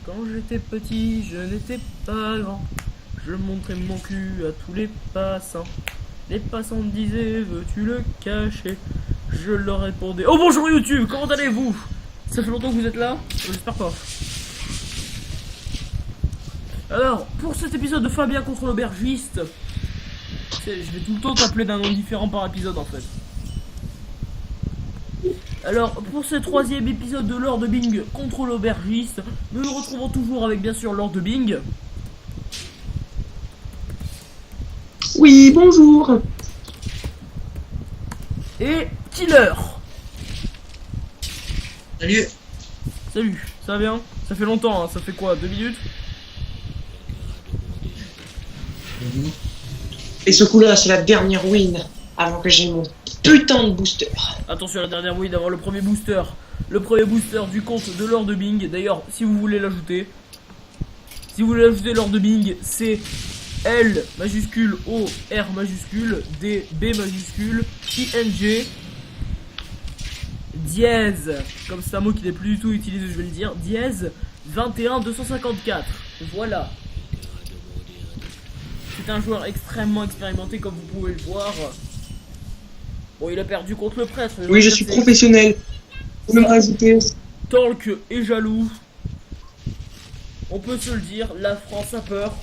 Quand j'étais petit, je n'étais pas grand. Je montrais mon cul à tous les passants. Les passants me disaient, veux-tu le cacher? Je leur répondais, oh bonjour YouTube, comment allez-vous? Ça fait longtemps que vous êtes là? J'espère pas. Alors, pour cet épisode de Fabien contre l'aubergiste, je vais tout le temps t'appeler d'un nom différent par épisode en fait. Alors, pour ce troisième épisode de Lord Bing contre l'aubergiste, nous nous retrouvons toujours avec bien sûr Lord Bing. Oui, bonjour. Et Killer. Salut. Salut, ça va bien? Ça fait longtemps, hein. Ça fait quoi, 2 minutes? Et ce coup-là, c'est la dernière win avant que j'ai mon putain de booster. Attention à la dernière win avant le premier booster. Le premier booster du compte de Lord Bing. D'ailleurs, si vous voulez l'ajouter, Lord Bing, c'est L majuscule O R majuscule D B majuscule ING dièse, comme c'est un mot qui n'est plus du tout utilisé, je vais le dire, dièse 21 254. Voilà. C'est un joueur extrêmement expérimenté comme vous pouvez le voir. Bon, il a perdu contre le prêtre. Oui, je suis professionnel. Vous me rajoutez. Talk est jaloux. On peut se le dire, la France a peur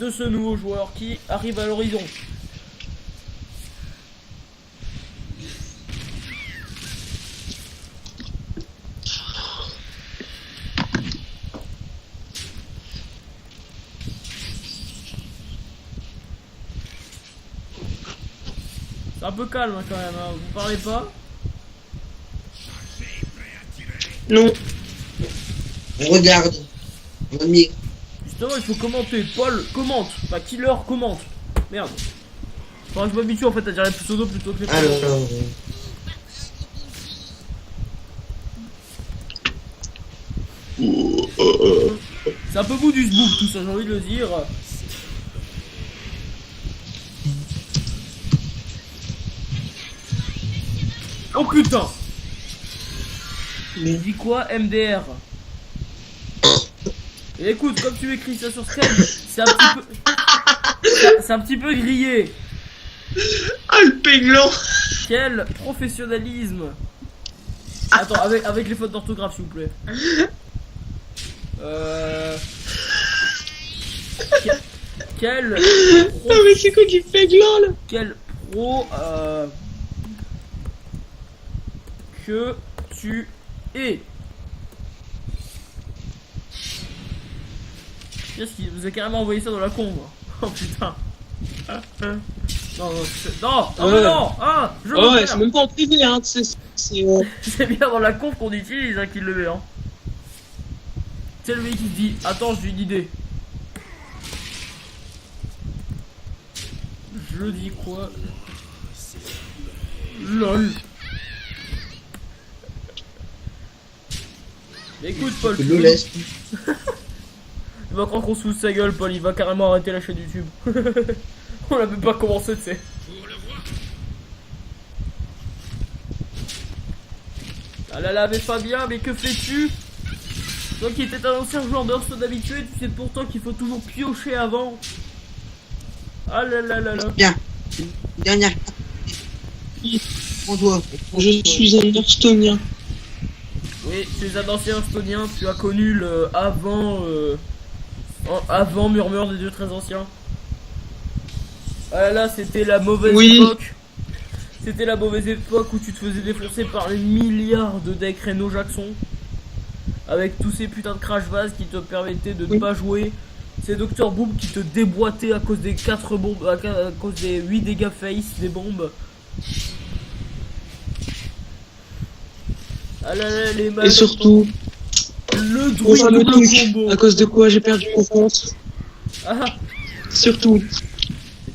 de ce nouveau joueur qui arrive à l'horizon. C'est un peu calme hein, quand même, hein. Vous parlez pas? Non. Regarde. Mamie. Justement, il faut commenter. Paul, commente. Pas Killer, commente. Merde. Faudra que je m'habitue en fait à dire les pseudos plutôt que les prénoms. Alors. C'est un peu bout du zbouk tout ça, j'ai envie de le dire. Oh putain! Mais dis quoi, MDR? Et écoute, comme tu écris ça sur Skype, c'est un petit peu. C'est un petit peu grillé. Ah, le péglan. Quel professionnalisme! Attends, avec les fautes d'orthographe, s'il vous plaît. Quel Non, mais c'est quoi du péglan, là? Quel pro que tu es. Qu'est-ce qu'il vous a carrément envoyé ça dans la con, moi. Oh putain. Non, non, ah, je Oh, me ouais, perds. c'est même pas en privé, hein. C'est. C'est bien dans la conf qu'on utilise hein, qu'il le met, hein. C'est le mec qui se dit, attends, j'ai une idée. Je dis quoi? LOL. Mais écoute, Paul, Je le laisse. il va croire qu'on se fout de sa gueule, Paul. Il va carrément arrêter la chaîne YouTube. On n'a même pas commencé, tu sais. Ah là là, mais Fabien, mais que fais-tu? Toi qui étais un ancien joueur d'Hearthstone habitué, tu sais pourtant qu'il faut toujours piocher avant. Ah là là là là. Bien. Dernière. Prends-toi. Je suis un Hearthstonien. Oui, tu es un ancien Hearthstonien, tu as connu le avant Murmure des dieux très anciens. Ah là, c'était la mauvaise Oui. époque. C'était la mauvaise époque où tu te faisais défoncer par les milliards de decks Reno Jackson. Avec tous ces putains de crash vase qui te permettaient de ne pas jouer. C'est Dr Boom qui te déboîtait à cause des 4 bombes, à cause des 8 dégâts face des bombes. Ah là là, les Et surtout, le on druide le double truc. combo. À cause de quoi j'ai perdu mon compte. Ah, Surtout.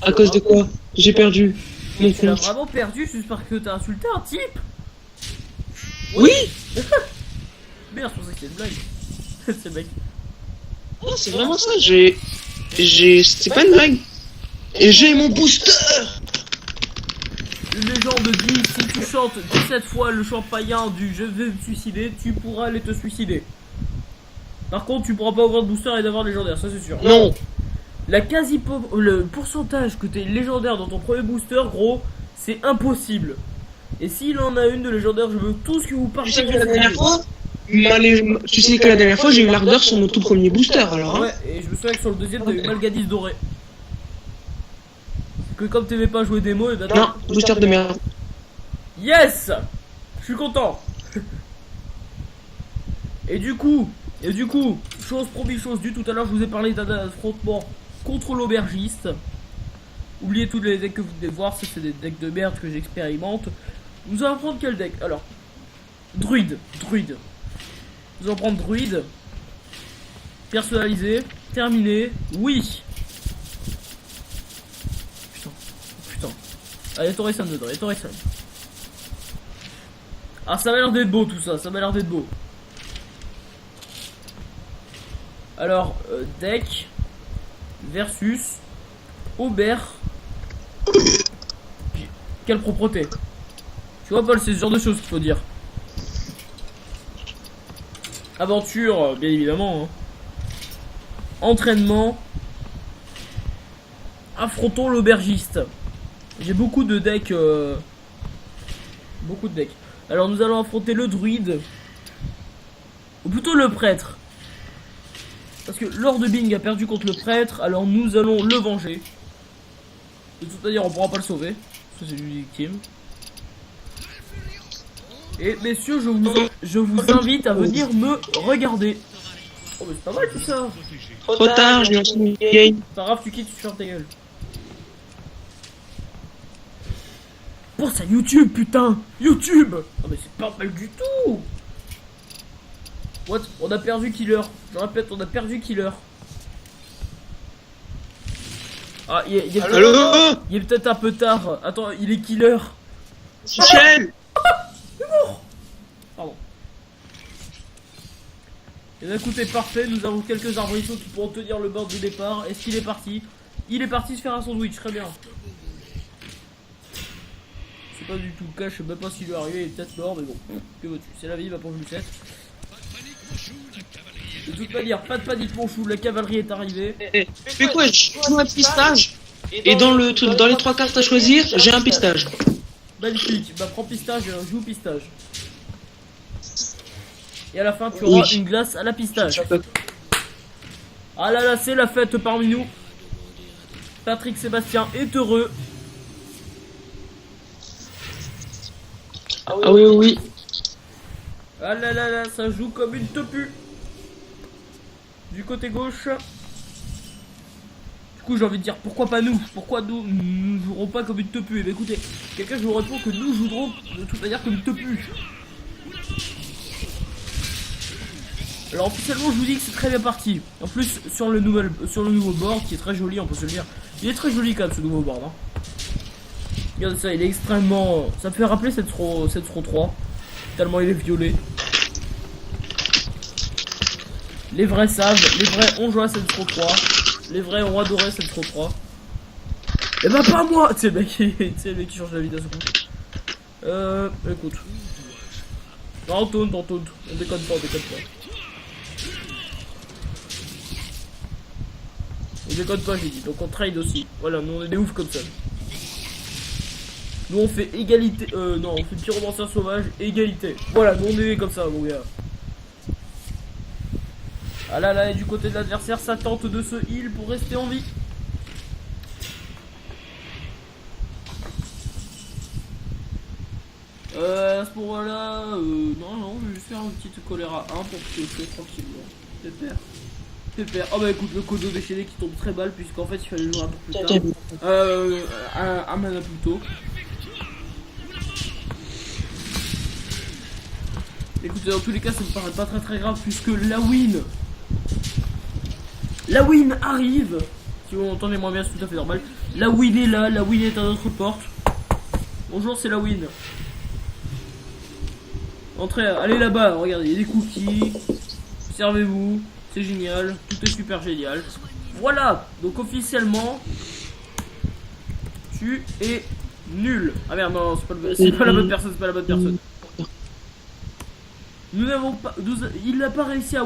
À cause de quoi j'ai perdu mon tu l'as compte. vraiment perdu juste parce que t'as insulté un type? Oui. Merde, je pensais que c'était une blague. C'est le mec. Oh, c'est vraiment ça. C'est pas une blague. Et j'ai mon booster. Une légende dit, si tu chantes 17 fois le chant païen du je vais me suicider, tu pourras aller te suicider. Par contre, tu pourras pas ouvrir de booster et d'avoir légendaire, ça c'est sûr. Non. Le pourcentage que t'es légendaire dans ton premier booster, gros, c'est impossible. Et s'il en a une de légendaire, je veux tout ce que vous Tu sais partagez. que la dernière fois, tu sais que la dernière fois, j'ai eu l'ardeur sur mon tout premier booster, alors. Hein. Ouais, et je me souviens que sur le deuxième, t'as eu Malgadis doré. Que comme t'aimais pas jouer démo, et ben Non, booster de merde. Yes! Je suis content. Et du coup, chose promis, chose due, tout à l'heure je vous ai parlé d'un affrontement contre l'aubergiste. Oubliez tous les decks que vous devez voir, ça c'est des decks de merde que j'expérimente. Nous allons prendre quel deck? Alors, druide. Nous allons prendre druide. Personnalisé, terminé, oui. Putain. Allez, Torreson dedans, allez, Torreson. Ah, ça m'a l'air d'être beau tout ça, ça m'a l'air d'être beau. Alors, deck versus Aubert. Quelle propreté. Tu vois, Paul, c'est ce genre de choses qu'il faut dire. Aventure, bien évidemment. Hein. Entraînement. Affrontons l'aubergiste. J'ai beaucoup de decks. Beaucoup de decks. Alors, nous allons affronter le druide. Ou plutôt le prêtre. Parce que Lord Bing a perdu contre le prêtre, alors nous allons le venger. De toute manière, on pourra pas le sauver. Ça, c'est lui victime. Et messieurs, je vous invite à venir me regarder. Oh, mais c'est pas mal tout ça. Trop tard, je lance une game. Pas grave, tu quittes, tu fermes ta gueule. Pense à YouTube, putain. YouTube. Oh, mais c'est pas mal du tout. What? On a perdu Killer. Je répète, on a perdu Killer. Ah, il est peut-être un peu tard. Attends, il est Killer. Michel. Pardon. Et bien écoutez, parfait. Nous avons quelques arbrisseaux qui pourront tenir le bord de départ. Est-ce qu'il est parti? Il est parti se faire un sandwich. Très bien. C'est pas du tout le cas. Je sais même pas s'il est arrivé. Il est peut-être mort, mais bon. Que veux-tu? C'est la vie, ma pauvre Lucette. De toute manière, pas de panique mon chou, la cavalerie est arrivée. Tu fais quoi? Je joue un pistage. Et dans les 3 cartes à choisir, j'ai un pistage. Magnifique, bah prends pistage et joue pistage. Et à la fin tu auras une glace à la pistage. Ah là là, c'est la fête parmi nous. Patrick Sébastien est heureux. Ah oui, oui. Ah là là là, ça joue comme une tepu. Du côté gauche. Du coup, j'ai envie de dire, pourquoi pas nous? Pourquoi nous ne jouerons pas comme une tepu? Et bien écoutez, quelqu'un je vous réponds que nous jouerons de toute manière comme une tepu. Alors officiellement, je vous dis que c'est très bien parti. En plus, sur le nouveau board, qui est très joli, on peut se le dire. Il est très joli quand même ce nouveau board. Hein. Regardez ça, il est extrêmement... Ça me fait rappeler cette Throw 3. Tellement il est violet. Les vrais savent, les vrais ont joué à cette Throw 3. Les vrais ont adoré cette Throw 3. Et bah pas moi. C'est le mec qui change la vie d'un seul coup. Écoute. Non, on tourne. On déconne pas, On déconne pas, j'ai dit. Donc on trade aussi. Voilà, nous on est des oufs comme ça. Nous on fait égalité. Non, on fait pyromancien sauvage, égalité. Voilà, nous on est comme ça, mon gars. Ah là là, et du côté de l'adversaire, ça tente de se heal pour rester en vie. À ce moment-là, non, je vais juste faire une petite choléra 1 pour piocher tranquillement. Pépère. Oh bah écoute, le Kodo déchaîné qui tombe très mal, puisqu'en fait il fallait jouer un peu plus tard. Un mana plus tôt. Écoutez, dans tous les cas, ça me paraît pas très grave, puisque la win arrive. Si vous m'entendez moins bien, c'est tout à fait normal. La win est là, la win est à notre porte. Bonjour, c'est la win. Entrez, allez là-bas, regardez, il y a des cookies. Servez-vous, c'est génial, tout est super génial. Voilà, donc officiellement, tu es nul. Ah merde, non, c'est pas la bonne personne, Nous n'avons pas, il n'a pas réussi à